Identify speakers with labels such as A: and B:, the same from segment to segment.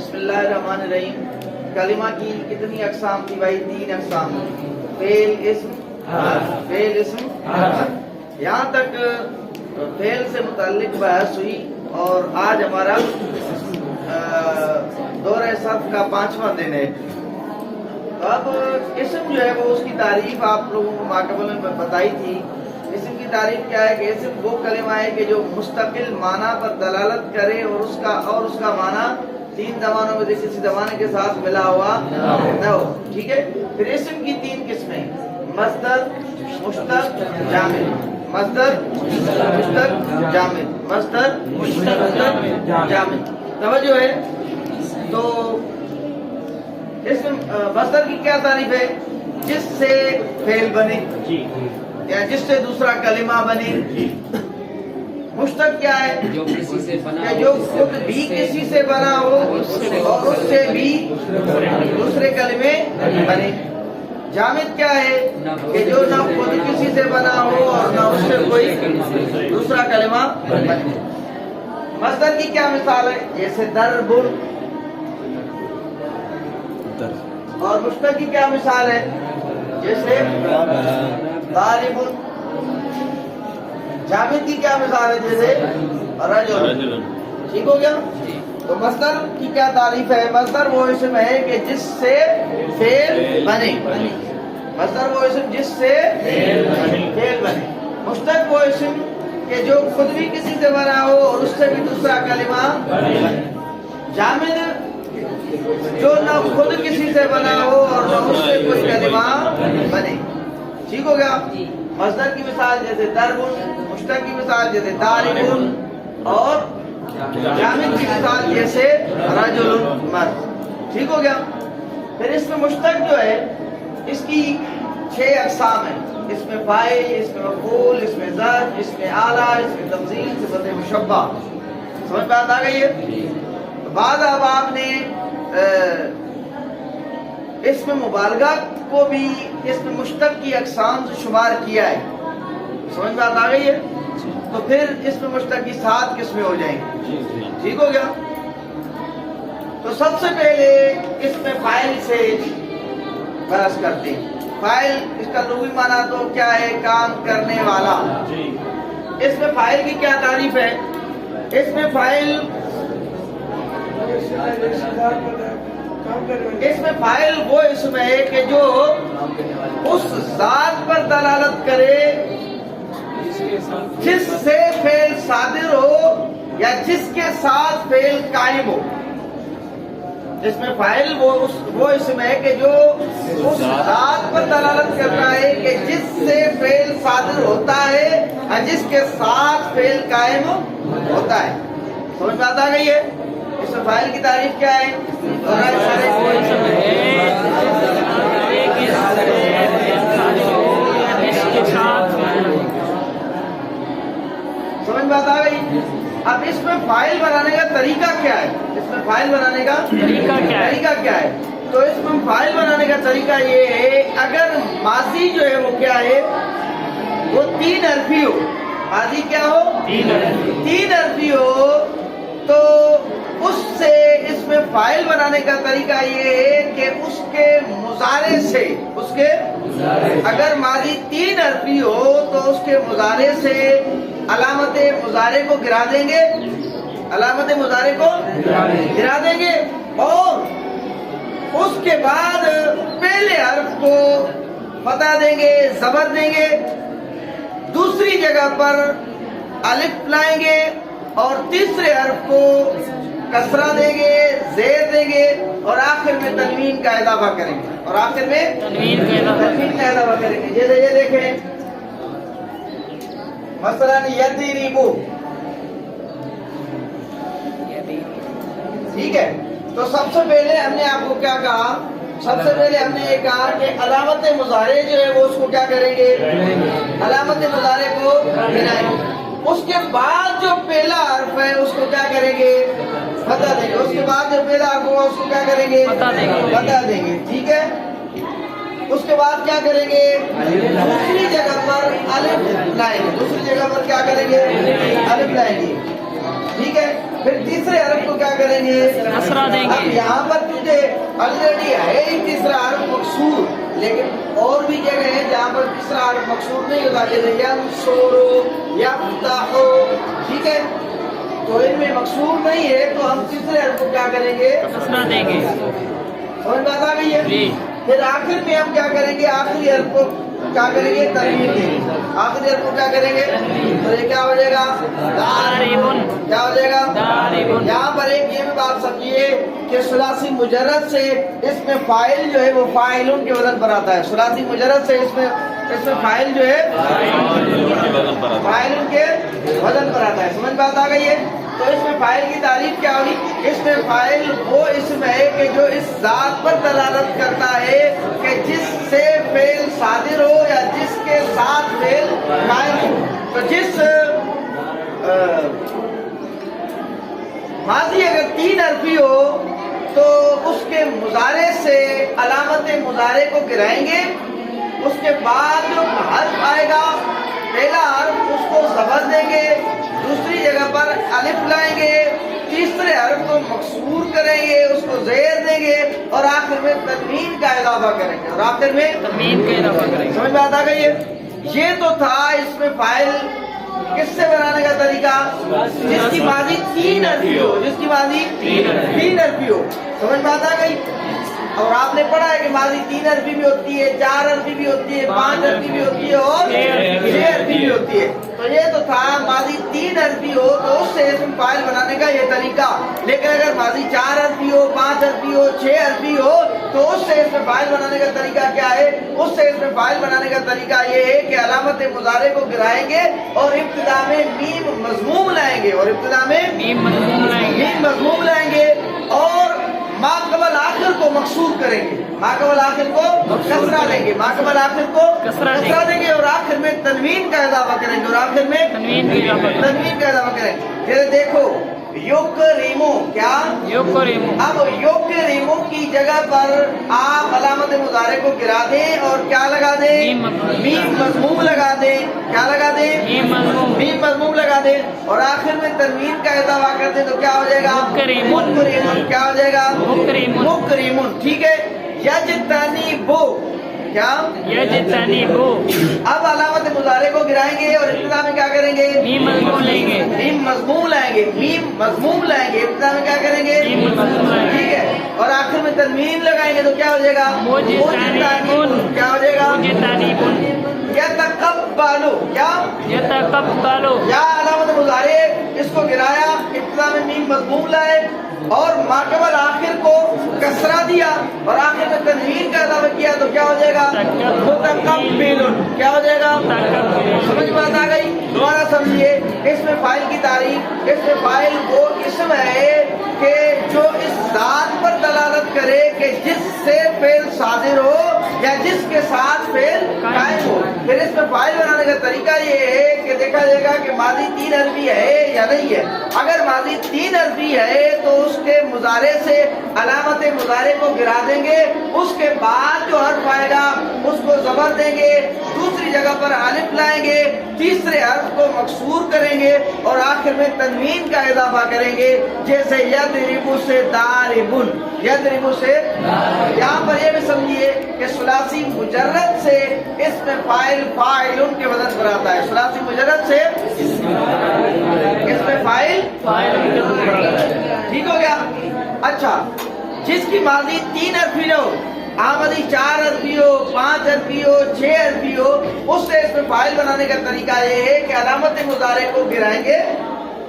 A: بسم اللہ الرحمن الرحیم. کلمہ کی کتنی اقسام تھی بھائی؟ 3 اقسام. فعل، اسم، فعل، اسم، حرف. یہاں تک فعل سے متعلق بحث ہوئی اور آج ہمارا دورہ صرف کا 5واں دن ہے. تو اب اسم جو ہے وہ اس کی تعریف آپ لوگوں کو ماقبل میں بتائی تھی. اسم کی تعریف کیا ہے کہ اسم وہ کلمہ ہے کہ جو مستقل معنی پر دلالت کرے اور اس کا معنی 3 زبانوں میں سے کسی زبان کے ساتھ ملا ہوا نہ ہو. ٹھیک ہے. پھر اسم کی 3 قسمیں: مصدر، مشتق، جامد. مصدر، مشتق، جامد. مصدر، مشتق، جامد. توجہ ہے. تو اسم مصدر کی کیا تعریف ہے؟ جس سے فعل بنے یا جس سے دوسرا کلمہ بنے. مشتق کیا ہے؟
B: جو کسی سے بنا
A: کہ جو خود بھی کسی سے بنا ہو اور اس سے بھی دوسرے کلمے بنے. جامد کیا ہے؟ کہ جو نہ خود کسی سے بنا ہو اور نہ اس سے کوئی دوسرا کلمہ بنے. مصدر کی کیا مثال ہے؟ جیسے ضرب. اور مشتق کی کیا مثال ہے؟ جیسے ضارب. جامد کی کیا مثال ہے؟ جیسے رجل. ٹھیک ہو گیا. تو مصدر کی کیا تعریف ہے؟ مصدر وہ اسم ہے کہ جس سے فعل بنے. مصدر وہ اسم جس سے فعل بنے. مشتق وہ اسم کہ جو خود بھی کسی سے بنا ہو اور اس سے بھی دوسرا کلمہ بنے. جامد جو نہ خود کسی سے بنا ہو اور نہ اس سے کوئی کلمہ بنے. ٹھیک ہو گیا. مصدر کی مثال جیسے ضرب، مشتق کی مثال جیسے ضارب اور جامد کی مثال جیسے رجل، مرد. ٹھیک ہو گیا. پھر اس میں مشتق جو ہے اس کی 6 اقسام ہیں. اس میں فاعل، اس میں مفعول، اس میں ظرف، اس میں آلہ، اس میں تفضیل، صفت مشبہ. سمجھ بات آ گئی ہے؟ بعد اب آپ نے اس میں مبالغہ کو بھی اس میں مشتق کی اقسام سے شمار کیا ہے. سمجھ بات آ گئی ہے؟ تو پھر اس میں مشتق کی 7 قسمیں ہو جائیں گی. ٹھیک ہو گیا. تو سب سے پہلے اس میں فاعل سے بحث کرتے ہیں. فاعل اس کا لغوی معنی تو کیا ہے؟ کام کرنے والا. اس میں فاعل کی کیا تعریف ہے؟ اس میں فاعل وہ اسم ہے کہ جو اس ذات پر دلالت کرے جس سے فعل صادر ہو یا جس کے ساتھ فعل قائم ہو. اس میں فاعل وہ اسم ہے کہ جو اس ذات پر دلالت کرتا ہے کہ جس سے فعل صادر ہوتا ہے یا جس کے ساتھ فعل قائم ہوتا ہے. سمجھ بات آ گئی ہے؟ اس میں فاعل کی تعریف کیا ہے؟ سمجھ بات آ گئی. اب اس میں فاعل بنانے کا طریقہ کیا ہے؟ اس میں فاعل بنانے کا طریقہ کیا ہے؟ تو اس میں فاعل بنانے کا طریقہ یہ ہے اگر ماضی جو ہے وہ کیا ہے؟ وہ 3 حرفی ہو. ماضی کیا ہو؟ 3 حرفی ہو. تو اس سے اس میں فاعل بنانے کا طریقہ یہ ہے کہ اس کے مضارع سے اگر ماضی 3 حرفی ہو تو اس کے مضارع سے علامت مضارع کو گرا دیں گے. علامت مضارع کو گرا دیں گے اور اس کے بعد پہلے حرف کو فتح دیں گے، زبر دیں گے. دوسری جگہ پر الف لائیں گے اور تیسرے حرف کو کسرہ دیں گے، زیر دیں گے اور آخر میں تنوین کا اضافہ کریں گے. اور آخر میں تنوین کا اضافہ کریں گے. جیسے یہ دیکھیں مثلا یضربو. ٹھیک ہے. تو سب سے پہلے ہم نے آپ کو کیا کہا؟ سب سے پہلے ہم نے یہ کہا کہ علامت مضارع جو ہے وہ اس کو کیا کریں گے؟ علامت مضارع کو گرائیں گے. اس کے بعد جو پہلا حرف ہے اس کو کیا کریں گے؟ بتا دیں گے. اس کے بعد جو پہلا حرف ہوگا اس کو کیا کریں گے؟ بتا دیں گے. ٹھیک ہے. اس کے بعد کیا کریں گے؟ دوسری جگہ پر الف لائیں گے. دوسری جگہ پر کیا کریں گے؟ الف لائیں گے. ٹھیک ہے. پھر تیسرے حرف کو کیا کریں گے؟
B: کسرہ دیں
A: اب
B: گے.
A: یہاں پر تجھے آلریڈی ہے ہی تیسرا حرف مکسور، لیکن اور بھی جگہ ہیں جہاں پر تیسرا حرف مکسور نہیں ہوتا، جیسے ینصرو، یفتحو، ٹھیک ہے؟ تو ان میں مکسور نہیں ہے تو ہم تیسرے حرف کو کیا کریں گے؟
B: کسرہ دیں گے.
A: سمجھ بات آ گئی ہے؟
B: جی.
A: پھر آخر میں ہم کیا کریں گے؟ آخری حرف کو کیا کریں گے؟ تنوین دیں گے. آخری حرف کو کیا کریں گے؟ تو یہ کیا ہو جائے گا؟
B: داربن.
A: کیا ہو جائے گا؟
B: داربن.
A: یہاں پر ایک یہ بھی بات سمجھیے کہ ثلاثی مجرد سے اس میں فاعل جو ہے وہ فاعلون کے وزن پر آتا ہے. ثلاثی مجرد سے اس میں فاعل جو ہے فاعلون کے وزن پر آتا ہے. سمجھ بات آ گئی ہے؟ تو اس میں فاعل کی تعریف کیا ہوگی؟ اس میں فاعل وہ اسم ہے کہ جو اس ذات پر دلالت کرتا ہے کہ جس سے فعل صادر ہو یا جس کے ساتھ فعل قائم ہو. تو جس ماضی اگر 3 حرفی ہو تو اس کے مضارع سے علامت مضارع کو گرائیں گے، اس کے بعد جو حرف آئے گا پہلا حرف اس کو زبر دیں گے، دوسری جگہ پر الف لائیں گے، تیسرے حرف کو مکسور کریں گے، اس کو زیر دیں گے اور آخر میں تنوین کا اضافہ کریں گے. اور آخر میں
B: تنوین کا اضافہ کریں گے.
A: سمجھ میں آتا گئی ہے؟ یہ تو تھا اس میں فاعل کس سے بنانے کا طریقہ؟ جس کی ماضی 3 حرفی ہو، جس کی ماضی 3 حرفی ہو. سمجھ میں آتا گئی؟ اور آپ نے پڑھا ہے کہ ماضی 3 حرفی بھی ہوتی ہے، 4 حرفی بھی ہوتی ہے، 5 حرفی بھی ہوتی ہے اور 6 حرفی بھی ہوتی ہے. تو یہ تو تھا ماضی 3 حرفی ہو تو اس سے اسم فاعل بنانے کا یہ طریقہ. لیکن اگر ماضی 4 حرفی ہو، 5 حرفی ہو، 6 حرفی ہو تو اس سے اسم فاعل بنانے کا طریقہ کیا ہے؟ اس سے اسم فاعل بنانے کا طریقہ یہ ہے کہ علامت مضارع کو گرائیں گے اور ابتدا میں میم مضموم لائیں گے، اور ابتدا میں
B: میم مضموم لائیں گے.
A: میم مضموم لائیں گے اور ما قبل آخر کو مکسور کریں گے، ما قبل آخر کو کسرہ دیں گے، ما قبل آخر کو کسرہ دیں گے اور آخر میں تنوین کا اضافہ کریں گے، اور آخر میں
B: تنوین کا اضافہ کریں گے.
A: جیسے دیکھو یکرمو، کیا؟
B: یکرمو.
A: اب یکرمو کی جگہ پر آپ علامت مضارع کو گرا دیں اور کیا لگا دیں؟ میم مضموم لگا دیں. کیا لگا دیں؟ میم مضموم لگا دیں اور آخر میں تنوین کا اضافہ کر دیں تو کیا ہو جائے گا؟
B: مکرمون.
A: کیا ہو جائے گا؟
B: مکرمون.
A: مکرمون. ٹھیک ہے. یجتنبو، کیا؟
B: یجتنبو.
A: اب علامت مضارع کو گرائیں گے اور ابتدا میں کیا کریں گے؟
B: میم مضموم لیں گے.
A: میم مضموم لائیں گے، میم مضموم لائیں گے، ابتدا میں کیا کریں گے؟
B: میم مضموم لائیں گے.
A: ٹھیک ہے. اور آخر میں تنوین لگائیں گے تو کیا ہو جائے گا؟
B: مجتنبون.
A: کیا ہو جائے گا؟
B: مجتنبون.
A: یتقبلو، کیا؟
B: یتقبلو.
A: یا علامت مضارع اس کو گرایا، ابتدا میں میم مضموم لائے اور ما قبل آخر کو کسرہ دیا اور آخر میں تنوین کا اضافہ کیا تو کیا ہو جائے گا؟ متقبلون. کیا ہو جائے گا؟ سمجھ بات آ گئی؟ دوبارہ سمجھیے. اس میں فاعل کی تعریف، اس میں فاعل وہ اسم ہے کہ جو اس ذات پر دلالت کرے کہ جس سے فعل صادر ہو یا جس کے ساتھ فعل قائم ہو. پھر اس میں فاعل بنانے کا طریقہ یہ ہے کہ دیکھا جائے گا کہ ماضی 3 حرفی ہے یا نہیں ہے. اگر ماضی 3 حرفی ہے تو اس کے مضارع سے علامت مضارع کو گرا دیں گے، اس کے بعد جو حرف آئے گا اس کو زبر دیں گے، دوسری جگہ پر الف لائیں گے، تیسرے حرف کو مکسور کریں گے اور آخر میں تنوین کا اضافہ کریں گے. جیسے یضربو سے داربن، یضربو سے. یہاں پر یہ بھی سمجھیے کہ ثلاثی مجرد سے اس میں فاعل فاعلون کے وزن پر آتا ہے. ثلاثی مجرد سے اس میں فاعل. ٹھیک ہو گیا؟ اچھا، جس کی ماضی 3 حرفی ہو، آمدی 4 حرفی ہو، 5 حرفی ہو، 6 حرفی ہو، اس سے اس میں فاعل بنانے کا طریقہ یہ ہے کہ علامت مضارع کو گرائیں گے،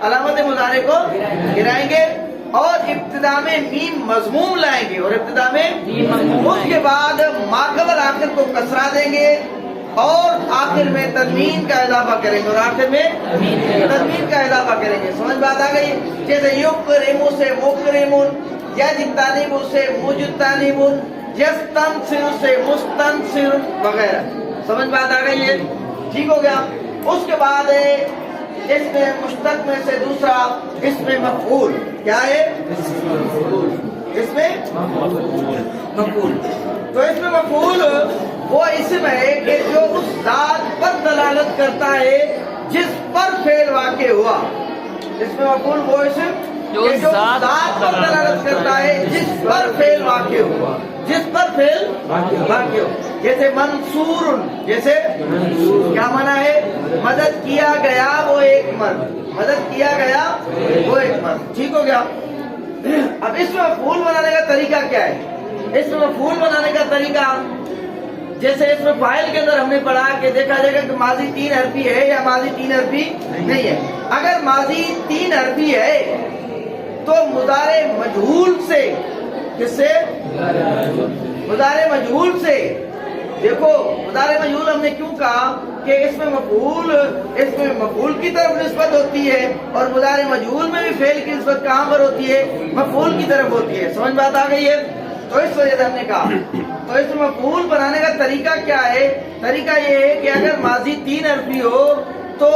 A: علامت مضارع کو گرائیں گے اور ابتدا میں میم مضموم لائیں گے اور ابتدا میں اس کے بعد ما قبل آخر کو کسرہ دیں گے اور آخر میں تنوین کا اضافہ کریں گے اور آخر میں تنوین کا اضافہ کریں گے. سمجھ بات آ گئی؟ جیسے یکرمو سے مکرمون، یجتنبو سے مجتنبون، یستنصر سے مستنصر وغیرہ. سمجھ بات آ گئی ہے؟ ٹھیک ہو گیا. اس کے بعد اس میں مشتق میں سے دوسرا اس میں مفعول. کیا ہے؟ اس میں مفعول. تو اس میں مفعول وہ اسم ہے کہ جو اس ذات پر دلالت کرتا ہے جس پر فعل واقع ہوا. اس میں مفعول وہ اسم
B: جو
A: کہ جو
B: ذات
A: ذات پر دلالت کرتا ہے جس پر فعل واقع ہو، جس پر فعل واقع ہو. جیسے منصور، جیسے کیا معنی ہے؟ مدد کیا گیا وہ ایک مرد، مدد کیا گیا وہ ایک مرد. ٹھیک ہو گیا. اب اس میں مفعول بنانے کا طریقہ کیا ہے؟ اس میں مفعول بنانے کا طریقہ جیسے اس میں فاعل کے اندر ہم نے پڑھا کہ دیکھا جائے گا کہ ماضی 3 حرفی ہے یا ماضی 3 حرفی نہیں ہے. اگر ماضی 3 حرفی ہے تو مضارع مجہول سے، کس سے؟ مضارع مجہول سے. دیکھو مضارع مجہول ہم نے کیوں کہا کہ اس میں مفعول کی طرف نسبت ہوتی ہے، اور مضارع مجہول میں بھی فعل کی نسبت کہاں پر ہوتی ہے؟ مفعول کی طرف ہوتی ہے. سمجھ بات آ گئی ہے؟ تو اس وجہ سے ہم نے کہا تو اس میں مفعول بنانے کا طریقہ کیا ہے؟ طریقہ یہ ہے کہ اگر ماضی 3 حرفی ہو تو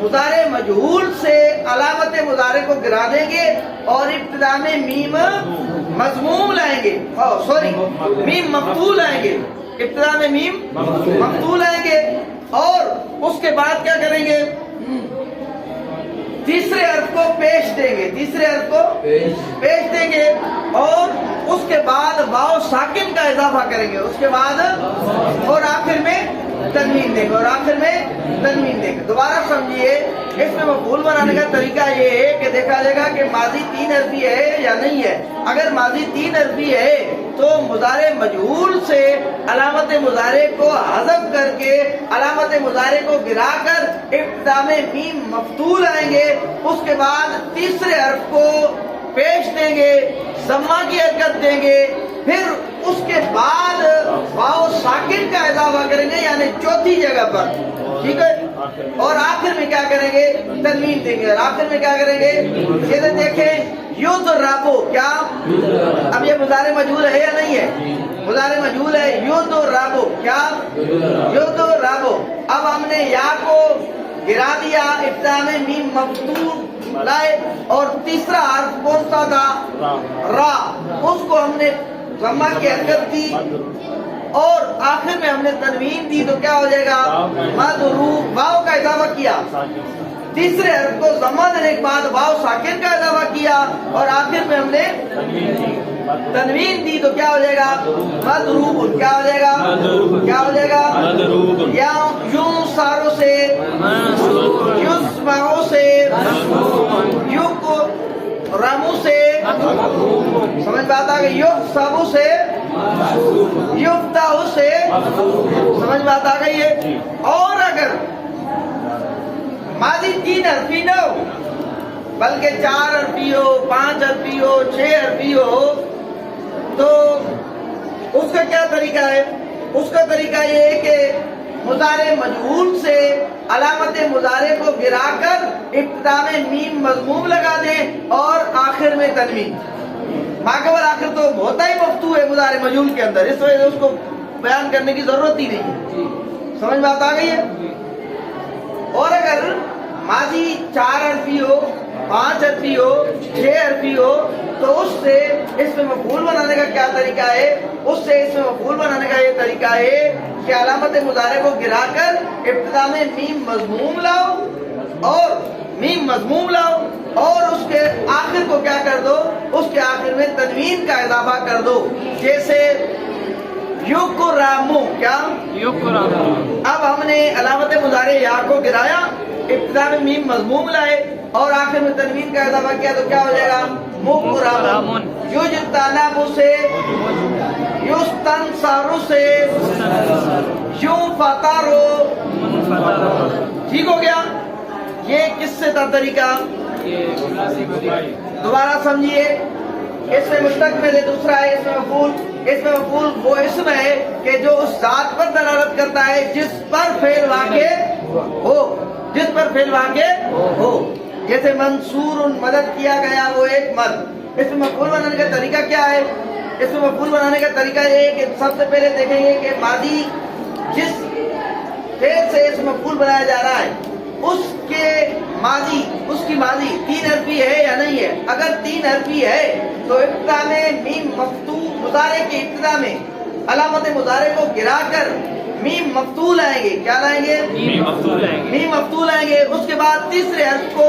A: مضارع مجہول سے علامت مضارع کو گرا دیں گے اور ابتدا میں میم مضموم لائیں گے، میم مفتوح لائیں گے. ابتدا میں میم مفتوح لائیں گے اور اس کے بعد کیا کریں گے؟ تیسرے حرف کو پیش دیں گے، تیسرے حرف کو پیش دیں گے اور اس کے بعد واو ساکن کا اضافہ کریں گے، اس کے بعد اور آخر میں تنوین دیں گے، اور آخر میں تنوین دیں گے. دوبارہ سمجھیے، اس میں مفعول بنانے کا طریقہ یہ ہے کہ دیکھا جائے گا کہ ماضی 3 حرفی ہے یا نہیں ہے. اگر ماضی 3 حرفی ہے تو مضارع مجہول سے علامت مضارع کو حذف کر کے علامت مضارع کو گرا کر ابتدا میں میم مفتوح لائیں گے، اس کے بعد تیسرے حرف کو پیش دیں گے، ضمہ کی حرکت دیں گے، پھر اس کے بعد واو ساکن کا اضافہ کریں گے یعنی چوتھی جگہ پر. ٹھیک ہے. اور آخر میں کیا کریں گے؟ تنوین دیں گے. اور آخر میں کیا کریں گے؟ یہ دیکھیں یضربو، کیا اب یہ مضارع مجہول ہے یا نہیں ہے؟ مضارع مجہول ہے. یضربو، کیا؟ یضربو. اب ہم نے یا کو گرا دیا، ابتدا میں میم مفتوح لائے اور تیسرا حرف کون سا تھا؟ را. اس کو ہم نے ضمہ کی حرکت دی اور آخر میں ہم نے تنوین دی تو کیا ہو جائے گا؟ مضروب. واو کا اضافہ کیا، تیسرے حرف کو ضمہ دینے کے بعد واو ساکن کا اضافہ کیا اور آخر میں ہم نے تنوین دی تو کیا ہو جائے گا؟ مضروب. کیا ہو جائے گا؟ کیا ہو جائے گا؟ یا یوں ساروں سے، یسمعوں سے، رمو سے، سمجھ بات آ گئی؟ یحسبو سے، یفتح سے، سمجھ بات آ گئی ہے. اور اگر ماضی 3 حرفی نہ ہو بلکہ 4 حرفی ہو، 5 حرفی ہو، 6 حرفی ہو تو اس کا کیا طریقہ ہے؟ اس کا طریقہ یہ ہے کہ مضارع مجہول سے علامت مضارع کو گرا کر ابتدا میں میم مضموم لگا دیں اور آخر میں تنوین. ماقبل آخر تو ہوتا ہی مفتوح ہے مضارع مجہول کے اندر، اس وجہ سے اس کو بیان کرنے کی ضرورت ہی نہیں ہے. سمجھ بات آ گئی ہے؟ اور اگر ماضی 4 حرفی ہو، 5 حرفی ہو، 6 حرفی ہو تو اس سے اس میں مفعول بنانے کا کیا طریقہ ہے؟ اس سے اس میں مفعول بنانے کا یہ طریقہ ہے کہ علامت مضارع کو گرا کر ابتدا میں میم مضموم لاؤ اور اس کے آخر کو کیا کر دو؟ اس کے آخر میں تنوین کا اضافہ کر دو. جیسے یکرمو، کیا؟
B: یکرمو.
A: اب ہم نے علامت مضارع یا کو گرایا، ابتدا میں میم مضموم لائے اور آخر میں تنوین کا اضافہ کیا تو کیا ہو جائے گا؟ مکرمون. یجتنبو سے، یستنصرو سے، ینفطرو. ٹھیک ہو گیا؟ یہ کس سے تھا طریقہ؟ دوبارہ سمجھیے. اس میں مستقبل ہے، دوسرا ہے اس میں مفعول. اس میں مفعول وہ اسم ہے کہ جو اس ذات پر دلالت کرتا ہے جس پر فعل واقع ہو، جس پر فعل واقع ہو. جیسے منصور، مدد کیا گیا وہ ایک مرد. اس میں مفعول بنانے کا طریقہ کیا ہے؟ اس میں مفعول بنانے کا طریقہ یہ ہے کہ سب سے پہلے دیکھیں گے کہ ماضی جس فعل سے اس مفعول بنایا جا رہا ہے اس کی ماضی 3 حرفی ہے یا نہیں ہے. اگر 3 حرفی ہے تو ابتدا میں میم مفتوح، مضارع کے ابتدا میں علامت مضارع کو گرا کر میم مفتوح لائیں گے. کیا لائیں گے؟ میم مفتوح لائیں گے. اس کے بعد تیسرے حرف کو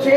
A: 6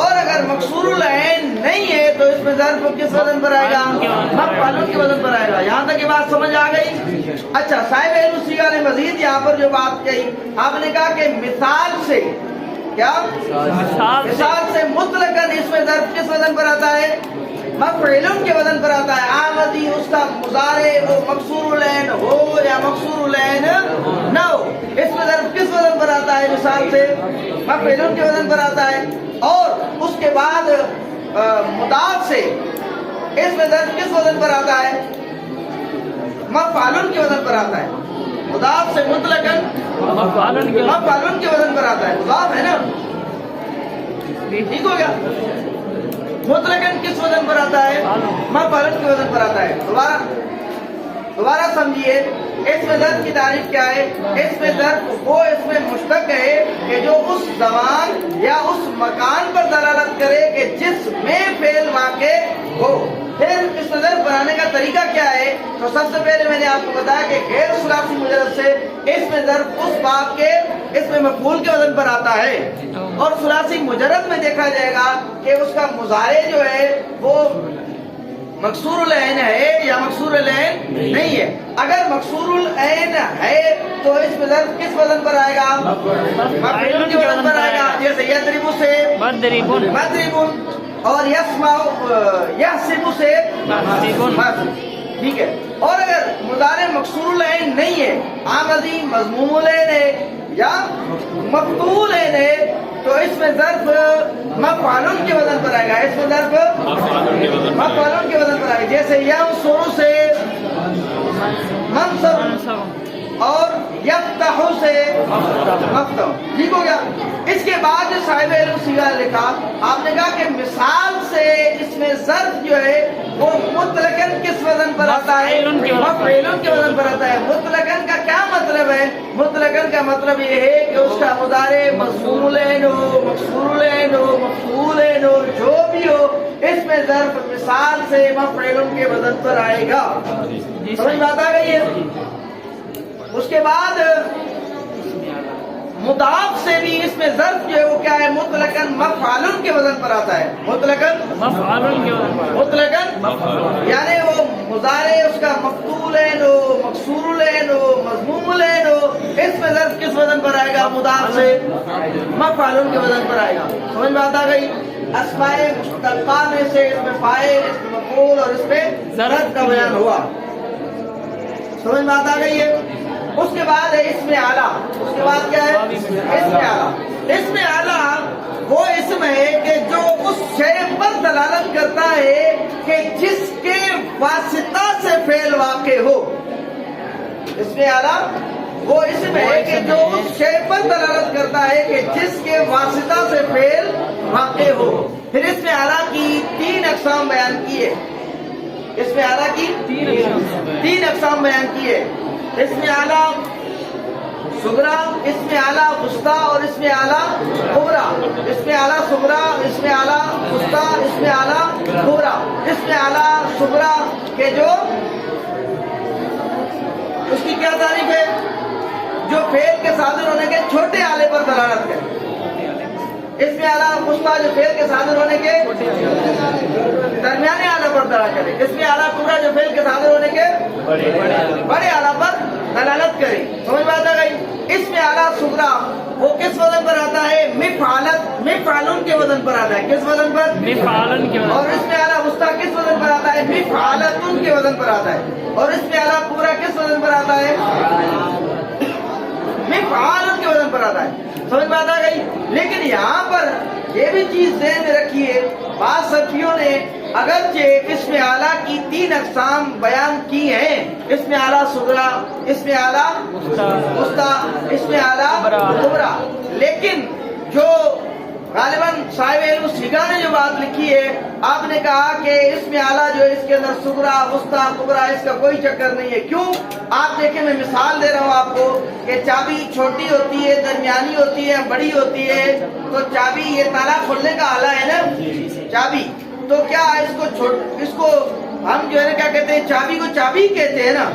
A: اور اگر مکسور العین نہیں ہے تو اس میں ظرف کس وزن پر آئے گا؟ مفعول کے وزن پر آئے گا. یہاں تک یہ بات سمجھ آ گئی؟ اچھا صاحب علم الصیغہ نے مزید یہاں پر جو بات کہی، آپ نے کہا کہ مثال سے کیا؟ مثال سے مطلقاً اس میں ظرف کس وزن پر آتا ہے؟ مفعول کے وزن پر آتا ہے. آمدی اس کا مضارع وہ مکسور العین ہو یا مکسور العین نہ ہو، اس میں ظرف کس وزن پر آتا ہے؟ مثال سے مفعول کے وزن پر آتا ہے. اور اس کے بعد مضاف سے اس میں ظرف کس وزن پر آتا ہے؟ مفعول کے وزن پر آتا ہے. مضاف سے مطلقاً مفعول کے وزن پر آتا ہے. مضاف ہے نا، ٹھیک ہو گیا. مطلقاً کس وزن پر آتا ہے؟ مفعول کے وزن پر آتا ہے. دوبارہ سمجھیے، اس میں ظرف کی تعریف کیا ہے؟ اس میں ظرف وہ اس میں مشتق ہے کہ جو اس زمان یا اس مکان پر دلالت کرے کہ جس میں فعل واقع ہو. پھر اس میں ظرف بنانے کا طریقہ کیا ہے؟ تو سب سے پہلے میں نے آپ کو بتایا کہ غیر ثلاثی مجرد سے اس میں ظرف اس باب کے اس میں مفعول کے وزن پر آتا ہے. اور ثلاثی مجرد میں دیکھا جائے گا کہ اس کا مضارع جو ہے وہ مکسور العین ہے یا مکسور العین نہیں ہے. اگر مکسور العین ہے تو اس میں ظرف کس وزن پر آئے گا؟ مفعول کے وزن پر آئے گا. جیسے یضرب سے مضرب اور یسمع یحسب سے محسوب، ٹھیک ہے. اور اگر مضارع مکسور العین نہیں ہے، آمدی مضموم العین ہے یا مفتوح العین ہے، تو اس میں ظرف مفعول کے وزن پر آئے گا. اس میں ظرف مفعول کے وزن پر آئے گا. جیسے ینصر سے منصر اور یفتح سے مفتح، ٹھیک ہو گیا. اس کے بعد جو صاحب علم الصیغہ نے لکھا، آپ نے کہا کہ مثال سے اس میں ظرف جو ہے وہ مطلقاً کس وزن پر آتا ہے؟ مفعول کے وزن پر آتا ہے. مطلقاً کا کیا مطلب ہے؟ مطلقاً کا مطلب یہ ہے کہ اس کا مضارع مضموم العین ہو، مکسور العین ہو، مفتوح العین ہو، جو بھی ہو، اس میں ظرف مثال سے مفعول کے وزن پر آئے گا. سمجھ بات آ گئی ہے؟ اس کے بعد مضاف سے بھی اس میں ظرف جو ہے وہ کیا ہے؟ مطلقاً مفعول کے وزن پر آتا ہے. مطلقاً یعنی وہ مضارع اس کا مفتوح العین ہو، مکسور العین ہو، مضموم العین ہو، اس میں ظرف کس وزن پر آئے گا؟ مضاف سے مفعول کے وزن پر آئے گا. سمجھ بات آ گئی؟ اسماء مشتقہ میں سے اس میں فاعل، اس میں مفعول اور اس میں ظرف کا بیان ہوا. سمجھ بات آ گئی ہے؟ اس کے بعد ہے اسم اعلیٰ. اس کے بعد کیا ہے؟ اسم اعلیٰ. اسم اعلیٰ وہ اسم ہے کہ جو اس شے پر دلالت کرتا ہے کہ جس کے واسطہ سے فعل واقع ہو. اسم اعلیٰ وہ اسم ہے کہ جو اس شے پر دلالت کرتا ہے کہ جس کے واسطہ سے فعل واقع ہو. پھر اسم اعلیٰ کی 3 اقسام بیان کی ہے. اسم اعلیٰ کی 3 اقسام بیان کی ہے. اسم اعلیٰ صغریٰ، اسم اعلیٰ وسطیٰ اور اسم اعلیٰ کبریٰ. اسم اعلیٰ صغریٰ، اسم اعلیٰ وسطیٰ، اسم اعلیٰ کبریٰ. اسم اعلیٰ صغریٰ کے جو اس کی کیا تعریف ہے؟ جو فعل کے صادر ہونے کے چھوٹے آلے پر دلالت کرے. اسم اعلیٰ وسطیٰ جو فعل کے صادر ہونے کے درمیانے آلے پر دلالت کرے. اسم اعلیٰ کبریٰ جو فعل کے صادر ہونے کے بڑے آلہ پر دلالت کرے. سمجھ بات آ گئی؟ اسم اعلیٰ صغریٰ وہ کس وزن پر آتا ہے؟ مفعول کے وزن پر آتا ہے. کس وزن پر؟ مفعول کے وزن. اور اسم اعلیٰ وسطیٰ کس وزن پر آتا ہے؟ مفعولۃ کے وزن پر آتا ہے. اور اسم اعلیٰ کبریٰ کس وزن پر آتا ہے؟ مفعول کے وزن پر آتا ہے. سمجھ بات آ گئی؟ لیکن یہاں پر یہ بھی چیز ذہن میں رکھیے، بعض صرفیوں نے اگرچہ اسم اعلیٰ کی 3 اقسام بیان کی ہیں، اسم اعلیٰ صغریٰ، اسم اعلیٰ وسطیٰ، اسم اعلیٰ کبریٰ، لیکن جو غالباً صاحب علم الصیغہ نے جو بات لکھی ہے، آپ نے کہا کہ اسم اعلیٰ جو اس کے اندر صغریٰ، وسطیٰ، کبریٰ اس کا کوئی چکر نہیں ہے. کیوں؟ آپ دیکھیں، میں مثال دے رہا ہوں آپ کو کہ چابی چھوٹی ہوتی ہے، درمیانی ہوتی ہے، بڑی ہوتی ہے. تو چابی یہ تالا کھولنے کا آلہ ہے نا، چابی. تو کیا اس کو ہم جو ہے نا کیا کہتے ہیں؟ چابی کو چابی کہتے ہیں نا.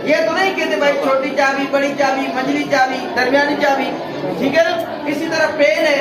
A: یہ تو نہیں کہتے بھائی چھوٹی چابی، بڑی چابی، منجلی چابی، درمیانی چابی، ٹھیک ہے نا. اسی طرح پین ہے،